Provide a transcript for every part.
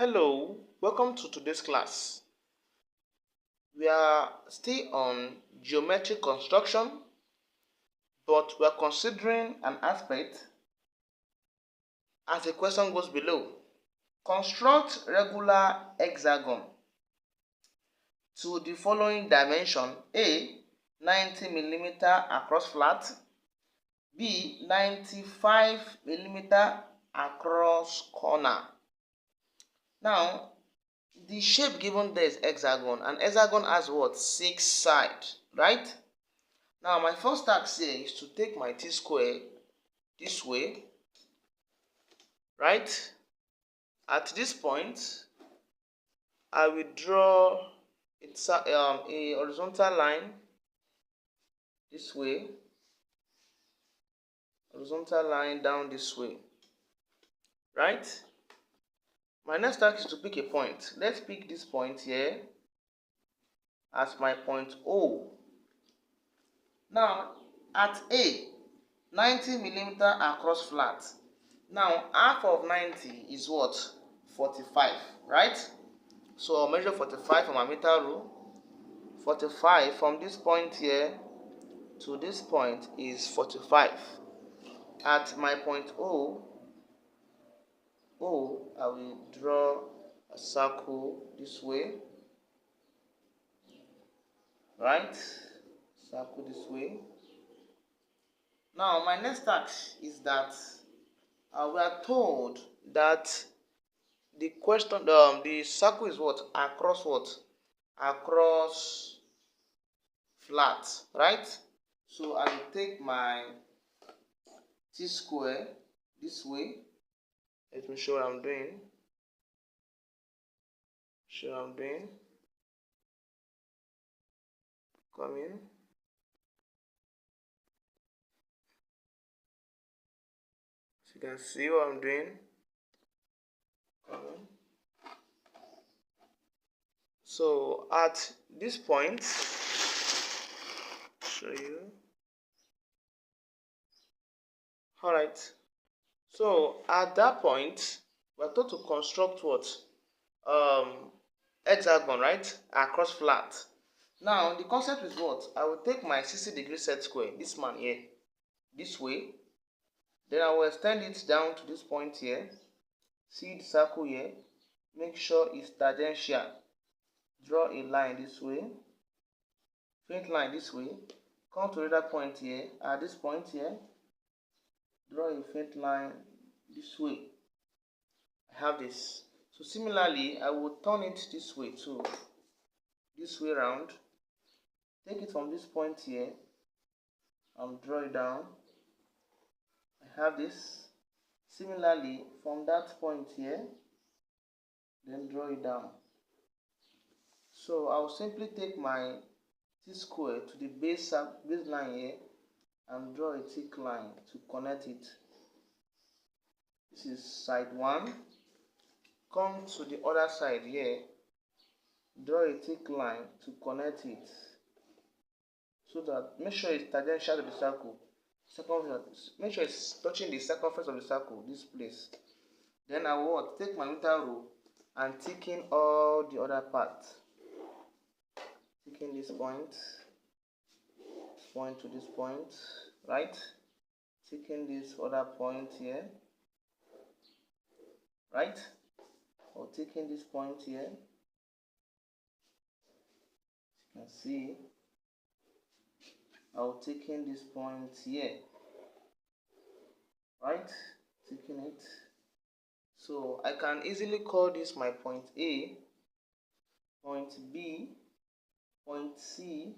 Hello, welcome to today's class. We are still on geometric construction, but we are considering an aspect as the question goes below. Construct regular hexagon to the following dimension: A, 90 mm across flat, B, 95 mm across corner. Now, the shape given there is hexagon, and hexagon has what? 6 sides, right? Now my first task here is to take my t-square this way, right? At this point, I will draw a horizontal line this way, horizontal line down this way, right? My next task is to pick a point. Let's pick this point here as my point O. Now, at A, 90 mm across flat. Now, half of 90 is what? 45, right? So I'll measure 45 from my meter rule. 45 from this point here to this point is 45. At my point O, I will draw a circle this way, right? Circle this way. Now my next task is that we are told that the circle is what? Across what? Across flat, right? So I will take my t-square this way. Let me show what I'm doing. Come in. So you can see what I'm doing. Come in. So at this point, show you. Alright. So at that point, we're told to construct what? Hexagon, right? Across flat. Now the concept is what? I will take my 60-degree set square, this man here, this way. Then I will extend it down to this point here. See the circle here. Make sure it's tangential. Draw a line this way. Faint line this way. Come to another point here. At this point here, draw a faint line this way. I have this. So similarly, I will turn it this way too. This way round. Take it from this point here and draw it down. I have this. Similarly, from that point here, then draw it down. So I'll simply take my t-square to the baseline here and draw a thick line to connect it. This is side 1. Come to the other side here, draw a thick line to connect it, so that make sure it's tangential to the circle. Make sure it's touching the circumference of the circle, this place. Then I will take my meter rule and thicken all the other parts. Thicken this point to this point, right? Thicken this other point here, right? Or thicken this point here. You can see I'll thicken this point here, right? Thicken it. So I can easily call this my point A, point B, point C,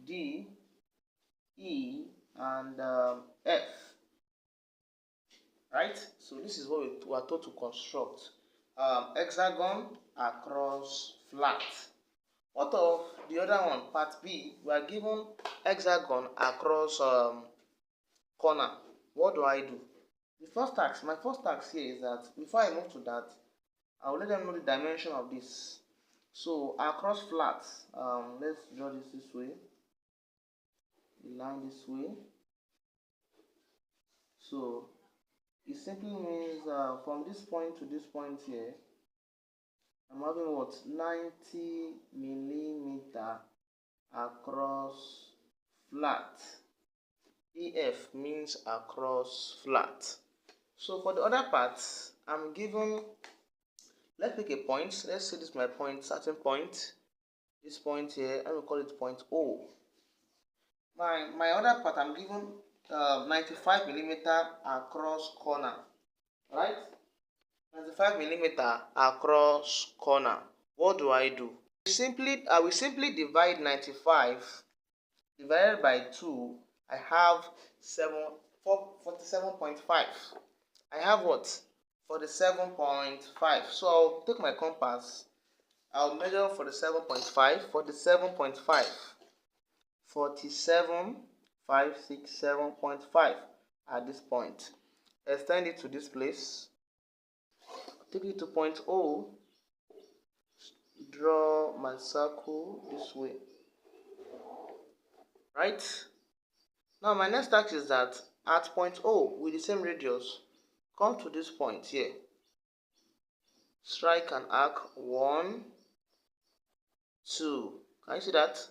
D, E, and F, right? So this is what we are told to construct. Hexagon across flat. What of the other one, part B? We are given hexagon across corner. What do I do? My first task here is that before I move to that, I will let them know the dimension of this. So across flat, let's draw this way, the line this way. So it simply means from this point to this point here, I'm having what? 90 millimeter across flat. EF means across flat. So for the other parts, I'm given, let's pick a point. Let's say this is my point, starting point. This point here, I will call it point O. My other part, I'm given 95 millimeter across corner, right? 95 millimeter across corner. What do? I will simply divide 95 divided by 2. I have 47.5. I have what? 47.5. So I'll take my compass. I'll measure 47.5. 47.5. 47.567.5 at this point. Extend it to this place. Take it to point O. Draw my circle this way. Right? Now my next task is that at point O with the same radius, come to this point here. Strike an arc. 1, 2. Can you see that?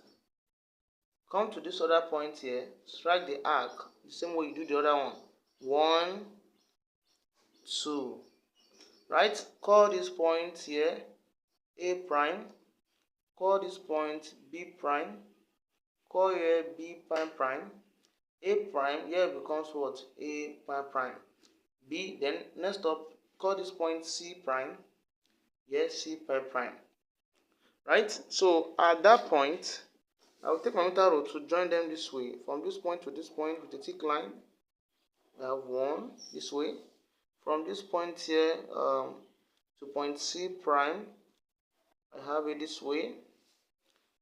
Come to this other point here. Strike the arc the same way you do the other one. 1, 2. Right? Call this point here A prime. Call this point B prime. Call here B prime prime. A prime here becomes what? A prime prime. B, then next up, call this point C prime. Here C prime prime. Right? So at that point, I will take my meter rule to join them this way. From this point to this point with a thick line. I have 1 this way. From this point here to point C prime, I have it this way.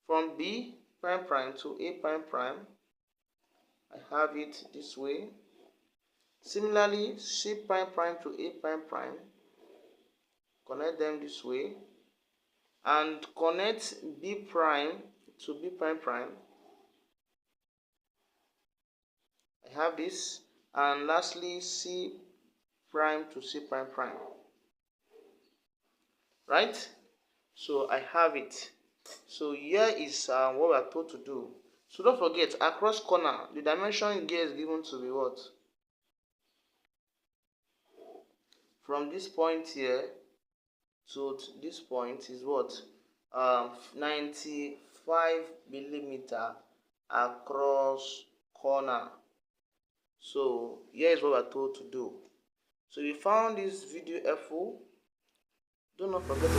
From B prime prime to A prime prime, I have it this way. Similarly, C prime prime to A prime prime, connect them this way. And connect B prime to B prime prime. I have this. And lastly, C prime to C prime prime. Right? So I have it. So here is what we are told to do. So don't forget, across corner, the dimension here is given to be what? From this point here to this point is what? 95 millimeter across corner. So here is what we are told to do. So if you found this video helpful, do not forget to